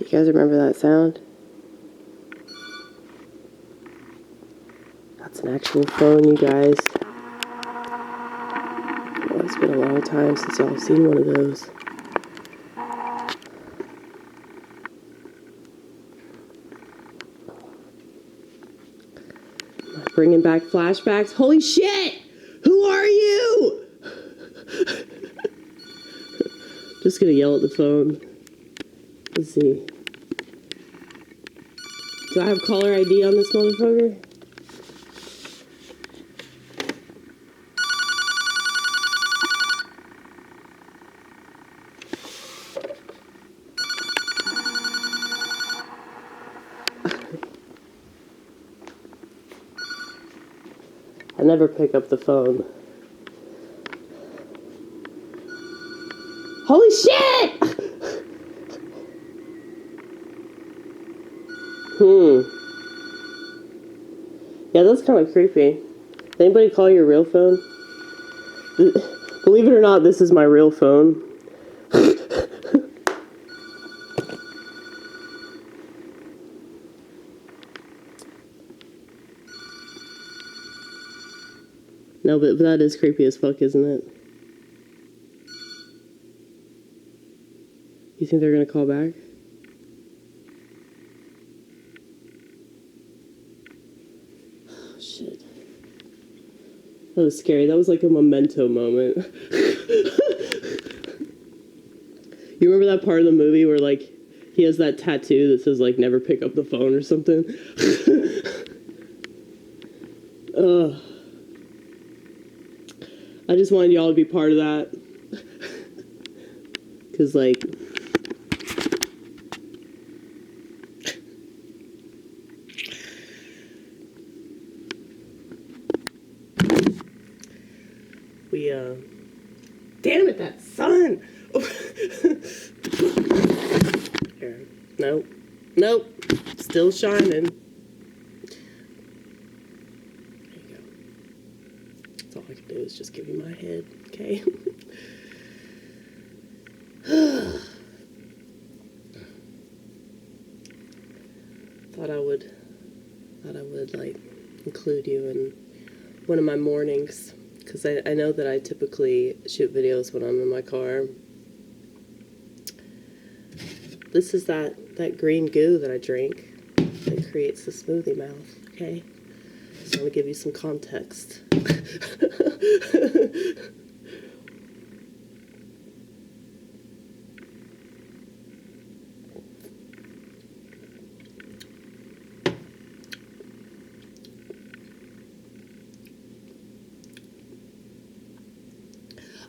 You guys remember that sound? That's an actual phone, you guys. Oh, it's been a long time since y'all have seen one of those. Bringing back flashbacks. Holy shit! Who are you? Just gonna yell at the phone. Let's see. Do I have caller ID on this motherfucker? I never pick up the phone. Holy shit! Yeah, that's kind of creepy. Did anybody call your real phone? Believe it or not, this is my real phone. No, but that is creepy as fuck, isn't it? You think they're gonna call back? Oh, shit. That was scary. That was like a memento moment. You remember that part of the movie where, like, he has that tattoo that says, like, never pick up the phone or something? Ugh. I just wanted y'all to be part of that. Because, like... Damn it, that sun! Here. Nope. Nope. Still shining. There you go. That's all I can do is just give you my head, okay? Thought I would, like, include you in one of my mornings. Because I know that I typically shoot videos when I'm in my car. This is that green goo that I drink that creates the smoothie mouth, okay? So I'm going to give you some context.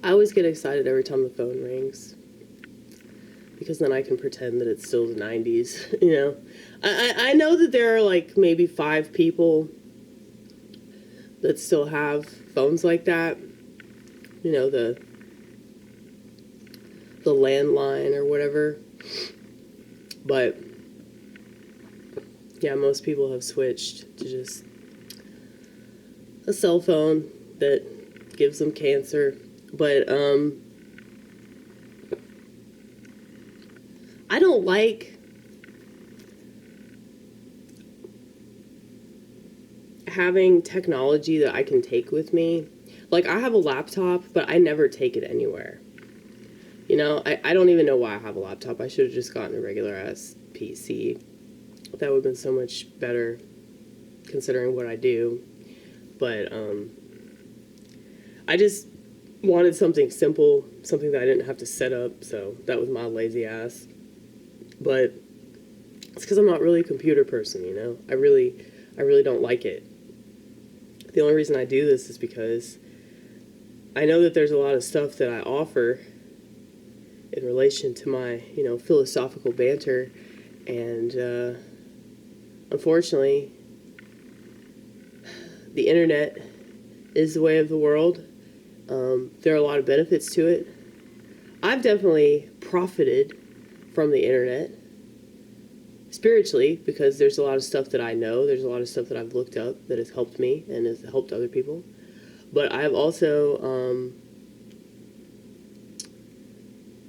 I always get excited every time the phone rings, because then I can pretend that it's still the 90s, you know? I know that there are, like, maybe 5 people that still have phones like that. You know, the landline or whatever. But, yeah, most people have switched to just a cell phone that gives them cancer. But, I don't like having technology that I can take with me. Like, I have a laptop, but I never take it anywhere. You know, I don't even know why I have a laptop. I should have just gotten a regular-ass PC. That would have been so much better, considering what I do. But, I just wanted something simple, something that I didn't have to set up, so that was my lazy ass. But it's because I'm not really a computer person, you know? I really don't like it. The only reason I do this is because I know that there's a lot of stuff that I offer in relation to my, you know, philosophical banter, and unfortunately, the internet is the way of the world. There are a lot of benefits to it. I've definitely profited from the internet spiritually, because there's a lot of stuff that I know, there's a lot of stuff that I've looked up that has helped me and has helped other people. But I've also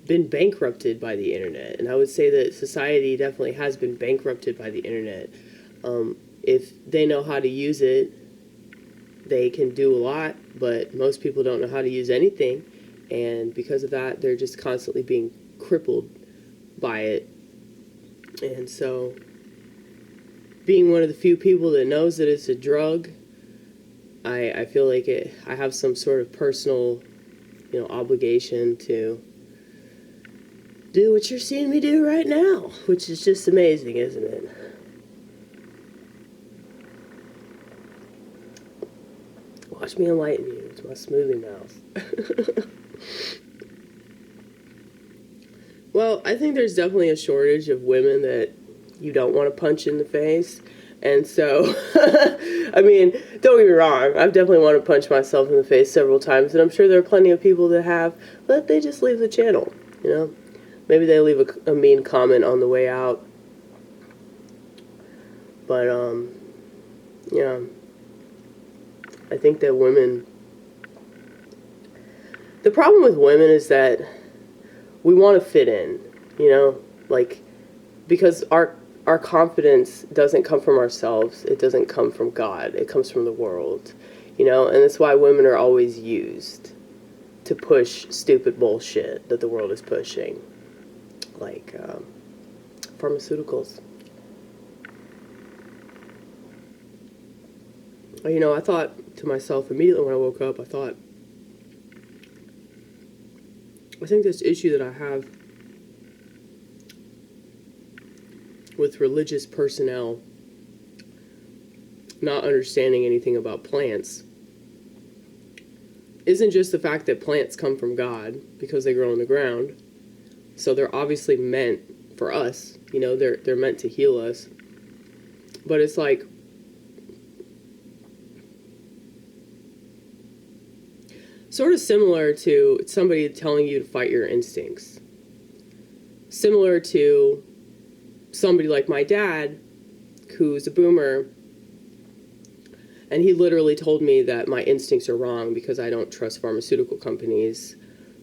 been bankrupted by the internet. And I would say that society definitely has been bankrupted by the internet. If they know how to use it, they can do a lot, but most people don't know how to use anything. And because of that, they're just constantly being crippled by it. And so, being one of the few people that knows that it's a drug, I feel like I have some sort of personal, obligation to do what you're seeing me do right now, which is just amazing, isn't it? Watch me enlighten you. It's my smoothie mouth. Well, I think there's definitely a shortage of women that you don't want to punch in the face. And so, I mean, don't get me wrong, I've definitely wanted to punch myself in the face several times, and I'm sure there are plenty of people that have, but they just leave the channel, Maybe they leave a mean comment on the way out. But, yeah, I think that the problem with women is that we want to fit in, because our confidence doesn't come from ourselves. It doesn't come from God. It comes from the world, and that's why women are always used to push stupid bullshit that the world is pushing, like pharmaceuticals. I thought to myself immediately when I woke up, I think this issue that I have with religious personnel not understanding anything about plants isn't just the fact that plants come from God because they grow on the ground. So they're obviously meant for us, they're meant to heal us. But it's like, sort of similar to somebody telling you to fight your instincts. Similar to somebody like my dad, who's a boomer, and he literally told me that my instincts are wrong because I don't trust pharmaceutical companies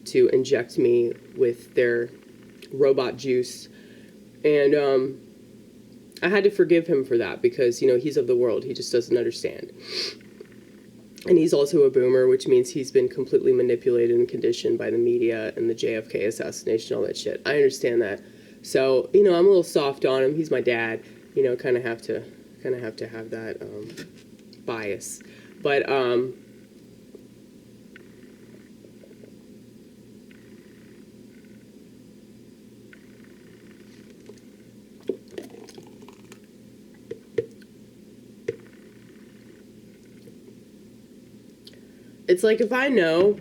to inject me with their robot juice. And I had to forgive him for that because, he's of the world. He just doesn't understand. And he's also a boomer, which means he's been completely manipulated and conditioned by the media and the JFK assassination, all that shit. I understand that. So, I'm a little soft on him. He's my dad. Kind of have to have that bias. But it's like if I know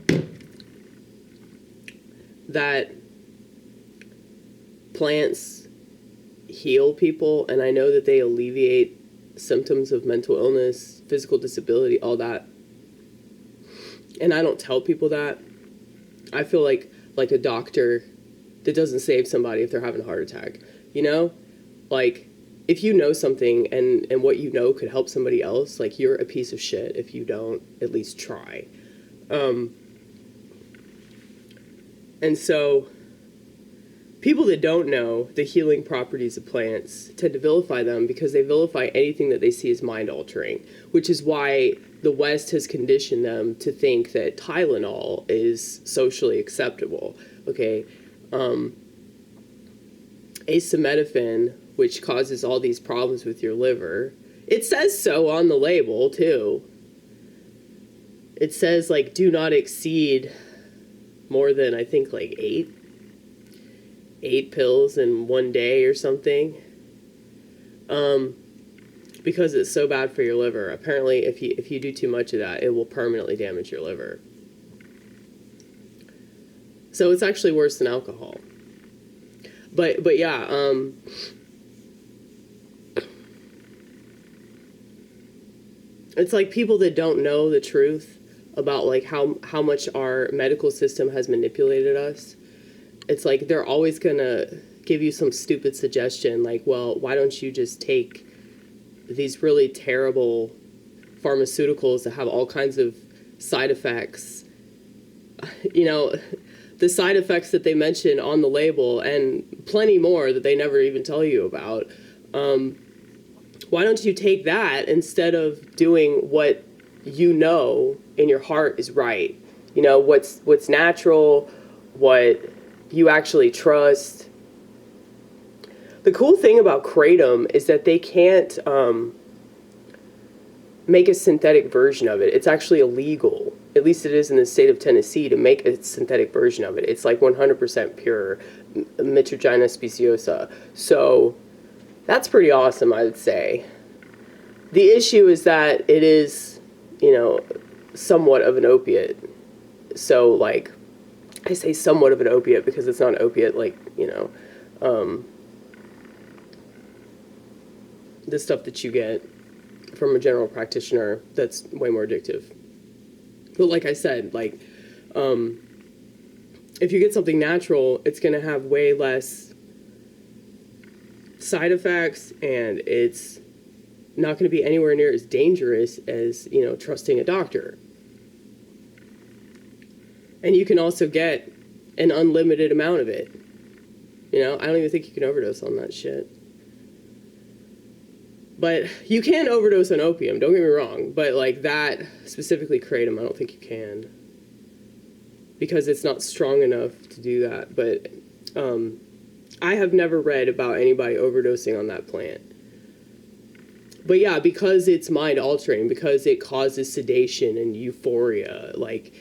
that plants heal people and I know that they alleviate symptoms of mental illness, physical disability, all that, and I don't tell people that, I feel like a doctor that doesn't save somebody if they're having a heart attack. Like, if you know something and what you know could help somebody else, like, you're a piece of shit if you don't at least try. And so people that don't know the healing properties of plants tend to vilify them because they vilify anything that they see as mind-altering, which is why the West has conditioned them to think that Tylenol is socially acceptable. Okay, acetaminophen, which causes all these problems with your liver, it says so on the label too. It says, do not exceed more than, I think, 8 pills in one day or something, because it's so bad for your liver. Apparently, if you do too much of that, it will permanently damage your liver. So it's actually worse than alcohol. But yeah, it's like people that don't know the truth about how much our medical system has manipulated us. It's like they're always gonna give you some stupid suggestion well, why don't you just take these really terrible pharmaceuticals that have all kinds of side effects? the side effects that they mention on the label and plenty more that they never even tell you about. Why don't you take that instead of doing what you know in your heart is right? You know, what's natural, what you actually trust. The cool thing about kratom is that they can't make a synthetic version of it. It's actually illegal. At least it is in the state of Tennessee to make a synthetic version of it. It's like 100% pure, Mitragina speciosa. So that's pretty awesome, I would say. The issue is that it is, you know, somewhat of an opiate. So, like, I say somewhat of an opiate because it's not an opiate, like, you know, the stuff that you get from a general practitioner that's way more addictive. But like I said, like, if you get something natural, it's going to have way less side effects, and it's not going to be anywhere near as dangerous as, you know, trusting a doctor. And you can also get an unlimited amount of it. You know, I don't even think you can overdose on that shit. But you can overdose on opium, don't get me wrong. But, like, that, specifically kratom, I don't think you can. Because it's not strong enough to do that. But I have never read about anybody overdosing on that plant. But yeah, because it's mind-altering, because it causes sedation and euphoria, like,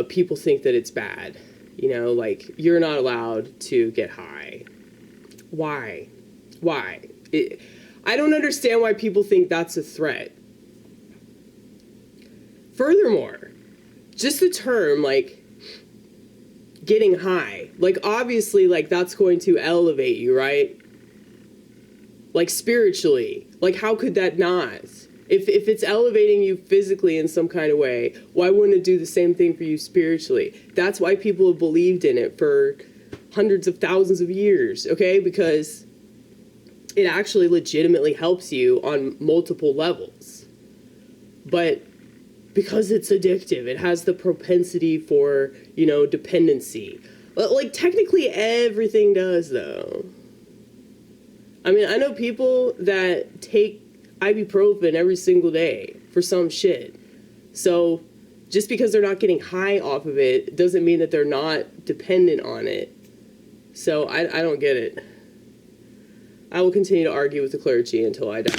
people think that it's bad. You know, like, you're not allowed to get high. Why? I don't understand why people think that's a threat. Furthermore, just the term, like, getting high. Like, obviously, like, that's going to elevate you, right? Like, spiritually. Like, how could that not? If it's elevating you physically in some kind of way, why wouldn't it do the same thing for you spiritually? That's why people have believed in it for hundreds of thousands of years, okay? Because it actually legitimately helps you on multiple levels. But because it's addictive, it has the propensity for, you know, dependency. Like, technically everything does, though. I mean, I know people that take ibuprofen every single day for some shit. So just because they're not getting high off of it doesn't mean that they're not dependent on it. So I don't get it. I will continue to argue with the clergy until I die.